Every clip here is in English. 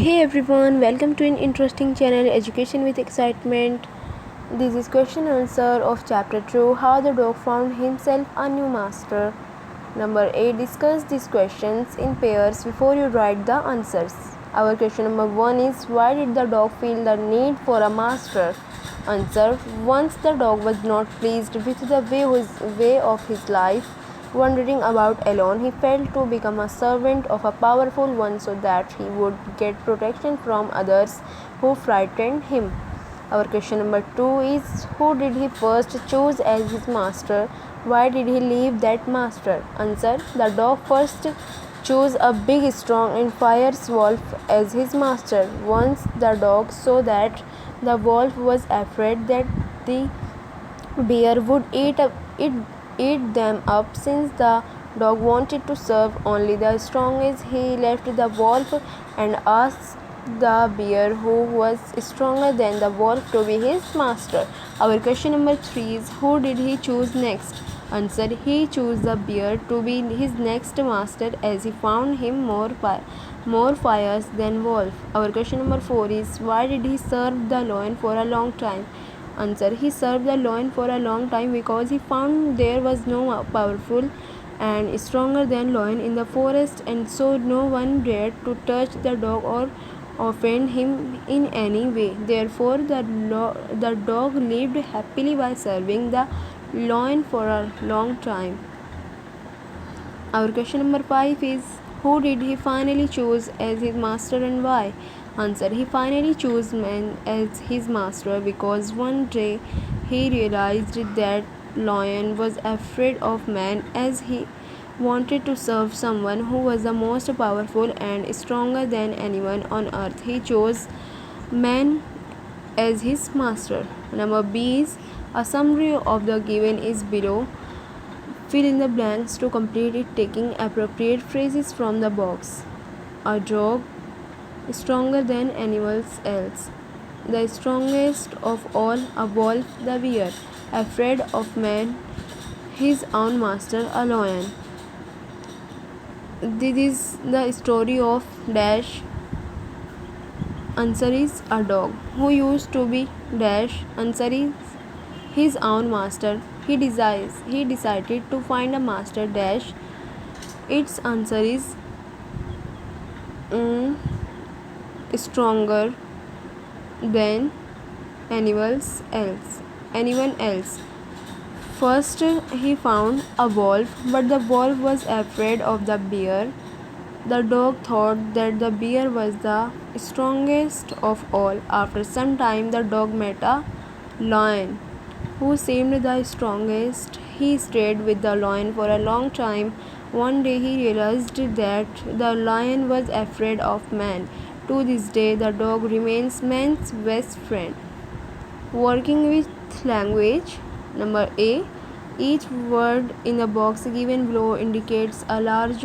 Hey everyone, welcome to an interesting channel Education with Excitement. This is question answer of chapter 2, How the Dog Found Himself a New Master. Number 8, discuss these questions in pairs before you write the answers. Our question number 1 is, why did the dog feel the need for a master? Answer, once the dog was not pleased with the way of his life, wandering about alone, he felt to become a servant of a powerful one so that he would get protection from others who frightened him. Our question number 2 is, who did he first choose as his master? Why did he leave that master? Answer, the dog first chose a big, strong and fierce wolf as his master. Once the dog saw that the wolf was afraid that the bear would eat them up. Since the dog wanted to serve only the strongest, he left the wolf and asked the bear, who was stronger than the wolf, to be his master. Our question number 3 is, who did he choose next? Answer, he chose the bear to be his next master as he found him more fierce than wolf. Our question number 4 is, why did he serve the lion for a long time? Answer, he served the lion for a long time because he found there was no powerful and stronger than lion in the forest, and so no one dared to touch the dog or offend him in any way. Therefore, the dog lived happily by serving the lion for a long time. Our question number 5 is, who did he finally choose as his master and why? Answer, he finally chose man as his master because one day he realized that lion was afraid of man as he wanted to serve someone who was the most powerful and stronger than anyone on earth. He chose man as his master. Number B is, a summary of the given is below. Fill in the blanks to complete it, taking appropriate phrases from the box. A dog stronger than anyone else. The strongest of all, a wolf, the bear. Afraid of man, his own master, a lion. This is the story of dash. Answer is a dog. Who used to be dash? Answer is his own master. He decided to find a master dash. Its answer is stronger than anyone else. First he found a wolf, but the wolf was afraid of the bear. The dog thought that the bear was the strongest of all. After some time, the dog met a lion who seemed the strongest. He stayed with the lion for a long time. One day he realized that the lion was afraid of man. To this day, the dog remains man's best friend. Working with language. Number A. Each word in the box given below indicates a large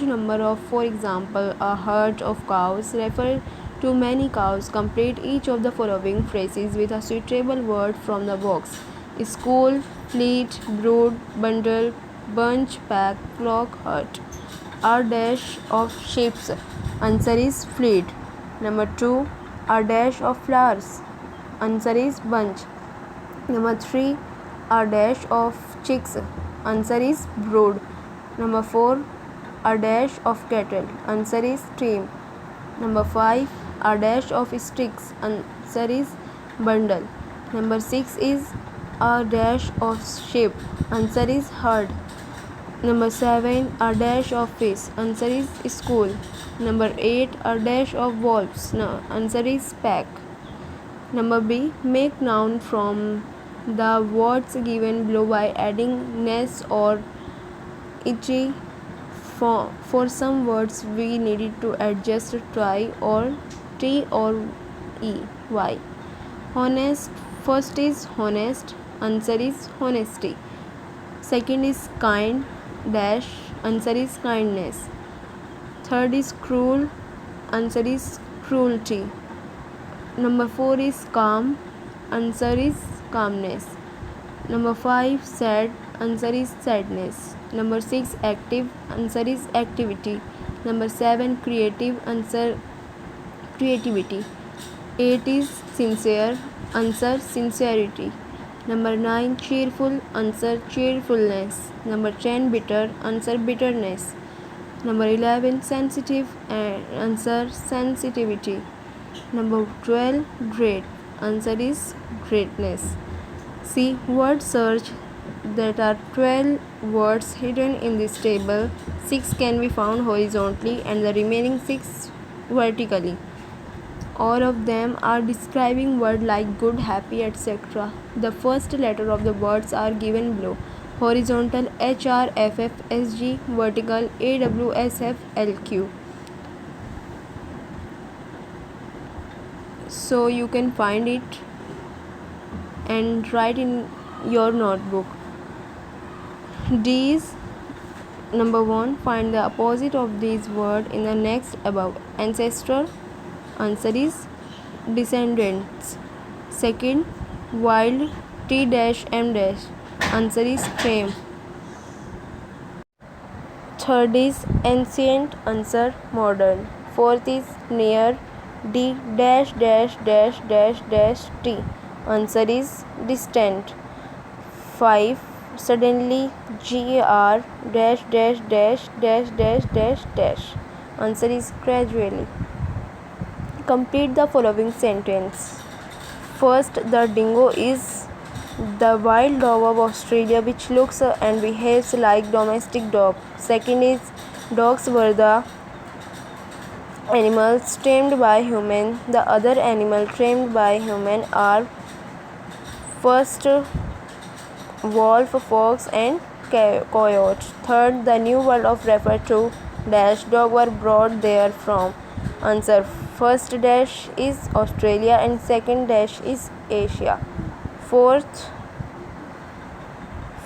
number of, for example, a herd of cows refer to many cows. Complete each of the following phrases with a suitable word from the box: school, fleet, brood, bundle, bunch, pack, flock, herd. A dash of sheep. Answer is fleet. Number 2. A dash of flowers. Answer is bunch. Number 3. A dash of chicks. Answer is brood. Number 4. A dash of cattle. Answer is team. Number 5. A dash of sticks. Answer is bundle. Number 6 is a dash of sheep. Answer is herd. Number 7. A dash of fish. Answer is school. Number 8. A dash of wolves. No, answer is pack. Number B. Make noun from the words given below by adding ness or itchy. For some words we needed to adjust try or t or e. Why? Honest. First is honest. Answer is honesty. Second is kind. Dash. Answer is kindness. Third is cruel. Answer is cruelty. Number 4 is calm. Answer is calmness. Number 5 sad. Answer is sadness. Number 6 active. Answer is activity. Number 7 creative. Answer creativity. 8 is sincere. Answer sincerity. Number 9 cheerful. Answer cheerfulness. Number 10 bitter. Answer bitterness. Number 11 sensitive. Answer sensitivity. Number 12 great. Answer is greatness. See word search. There are 12 words hidden in this table. 6 can be found horizontally and the remaining 6 vertically. All of them are describing words like good, happy, etc. The first letter of the words are given below. Horizontal HRFFSG, vertical AWSFLQ. So you can find it and write in your notebook. D is number 1. Find the opposite of these words in the next above. Ancestor. Answer is descendants. Second, wild. T-M-. Answer is tame. Third is ancient. Answer modern. Fourth is near. D-T. Answer is distant. 5. Suddenly. GAR. Answer is gradually. Complete the following sentence. First, the dingo is the wild dog of Australia which looks and behaves like domestic dog. Second is dogs were the animals tamed by human. The other animal tamed by human are first wolf, fox and coyote. Third, the new world of refer to dash dog were brought there from. Answer. First dash is Australia and second dash is Asia. Fourth,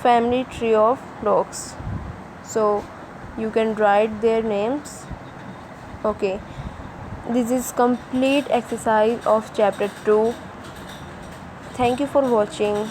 family tree of dogs. So you can write their names. Okay, this is complete exercise of chapter 2. Thank you for watching.